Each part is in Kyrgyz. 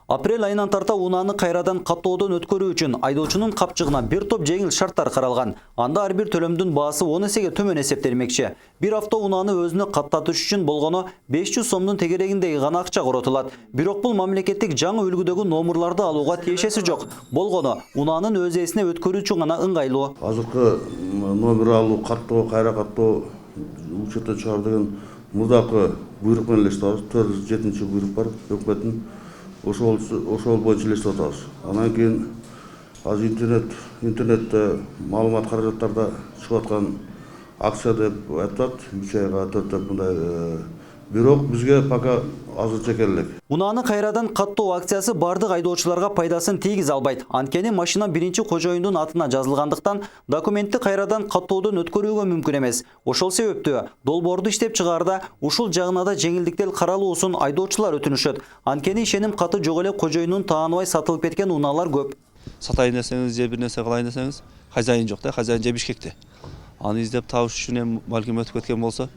Апрель айынан тарта унааны кайрадан каттоодон өткөрүү үчүн айдоочунун капчыгына бир топ жеңил шарттар каралган. Анда ар бир төлөмдүн баасы 10 эсеге төмөн эсептелмекчи. Бир авто унааны өзүнө каттатыш үчүн болгону 500 сомдун тегерегиндеги гана акча коротулат. Бирок бул мамлекеттик жаңы үлгүдөгү номурларды алууга тиешеси жок. Болгону унаанын өз ээсине өткөрүү үчүн гана ыңгайлуу. Азыркы номер алуу, каттоо, кайра каттоо, учетто чыгаруу деген мурдакы буйрук менен элестеп атабыз. 407 буйрук бар өкмөттүн. Ошол боюнча элестеп атабыз. Анан кийин азыр интернетте маалымат каражаттарда чыгып аткан акция деп айтат, 3 айга 4 деп мындай. Бирок бизге пока азырча келек. Унааны кайрадан каттоо акциясы бардык айдоочуларга пайдасын тийгиз албайт. Анткени машина биринчи кожоюндун атына жазылгандыктан документти кайрадан каттоодон өткөрүүгө мүмкүн эмес. Ошол себептүү долбоорду иштеп чыгаарда ушул жагына да жеңилдиктер каралуусун айдоочулар өтүнүшөт. Анткени ишеним каты жок эле кожоюндун тааныбай сатылып кеткен унаалар көп. Сатайын десеңиз же бир нерсе кылайын десеңиз, хозяин жок да, хозяин же Бишкекте. Аны издеп табыш үчүн эми балким өтүп кеткен болсо,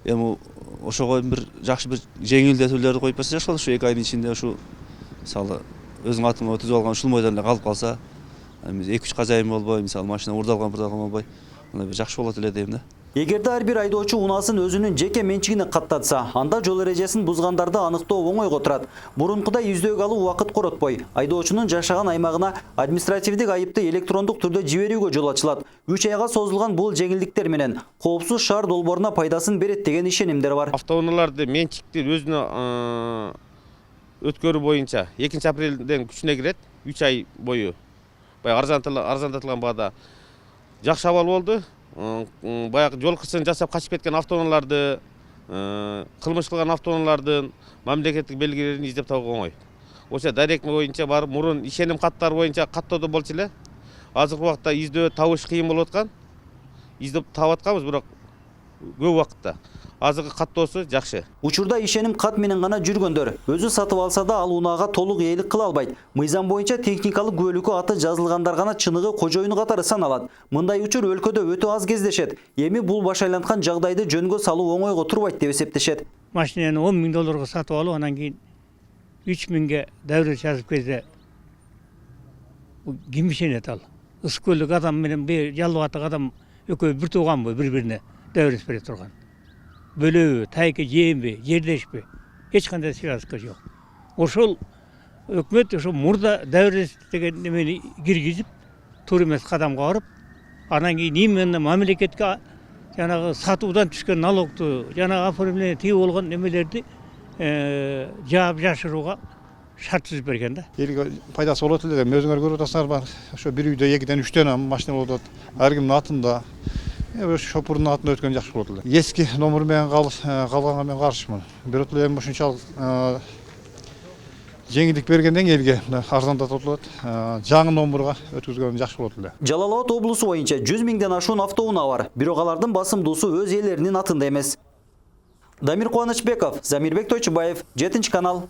эми ошого бир жакшы бир жеңилдетүүлөрдү коюп берсе жакшы болот. Ушу 2 айдын ичинде ушу мисалы өзүң атыңа өтүзүп алган ушул мойдон эле калып калса, эми 2-3 хозяин болбой, мисалы машина урдалган болбой, андай бир жакшы болот эле дейм да. Эгерде ар бир айдоочу унаасын өзүнүн жеке менчигине каттатса, анда жол эрежесин бузгандарды аныктоо оңойго турат. Мурункудай издөөгө алуу убакыт коротпой, айдоочунун жашаган аймагына административдик айыпты электрондук түрдө жиберүүгө жол ачылат. 3 айга созулган бул жеңилдиктер менен коопсуз шаар долбооруна пайдасын берет деген ишенимдер бар. Автоунааларды менчикти өзүнө өткөрүү боюнча 2 апрелден күчүнө кирет. 3 ай бою баягы арзандатылган баада жакшы абал болду. Баягы жол кырсыгын жасап качып кеткен автоунааларды, кылмыш кылган автоунаалардын мамлекеттик белгилерин издеп табууга оңой. Ошо дайректный боюнча барып, мурун ишеним каттары боюнча каттоодо болчу эле. Азыркы убакта издөө табыш кыйын болуп аткан. Издеп таап атканбыз, бирок көп убакытта. Азыркы каттоосу жакшы. Учурда ишеним кат менен гана жүргөндөр өзү сатып алса да ал унаага толук ээлик кыла албайт. Мыйзам боюнча техникалык күбөлүккө аты жазылгандар гана чыныгы кожоюну катары саналат. Мындай учур өлкөдө өтө аз кездешет. Эми бул баш айланткан жагдайды жөнгө салуу оңойго турбайт деп эсептешет. Машинаны 10 000 долларга сатып алып, анан кийин 3 000ге дәвре жазып кезде ким ишенет ал? Ысыкөлдүк адам менен жалбатык адам экөө бир тууганбы, бири-бирине дәвре бере турган. Бөлөбү, тайкы жеемби, жердешпи, эч кандай связка жок. Ошол өкмөт ошо мурда дәвре деген немени киргизип, туура эмес кадамга барып, анан кийин именно мамлекетке жанагы сатуудан түшкөн налогту, жанагы оформление тие болгон немелерди жаап жашырууга шарт түзүп берген да. Элге пайдасы болот эле, өзүңөр көрүп атасыңар бар. Ошо бир үйдө 2-ден 3төн машина болот. Ар кимдин атында. Шопурдун атына өткөн жакшы болот эле. Эски номер менен калганга мен каршымын. Бирок эми ушунчалык жеңилдик бергенден элге арзандатылат. Жаңы номерга өткөзгөн жакшы болот эле. Жалал Абад облусу боюнча 100 000ден ашуун автоунаа бар. Бирок алардын басымдуусу өз ээлеринин атында эмес. Дамир Кубанычбеков, Замирбек Тойчубаев, 7 канал.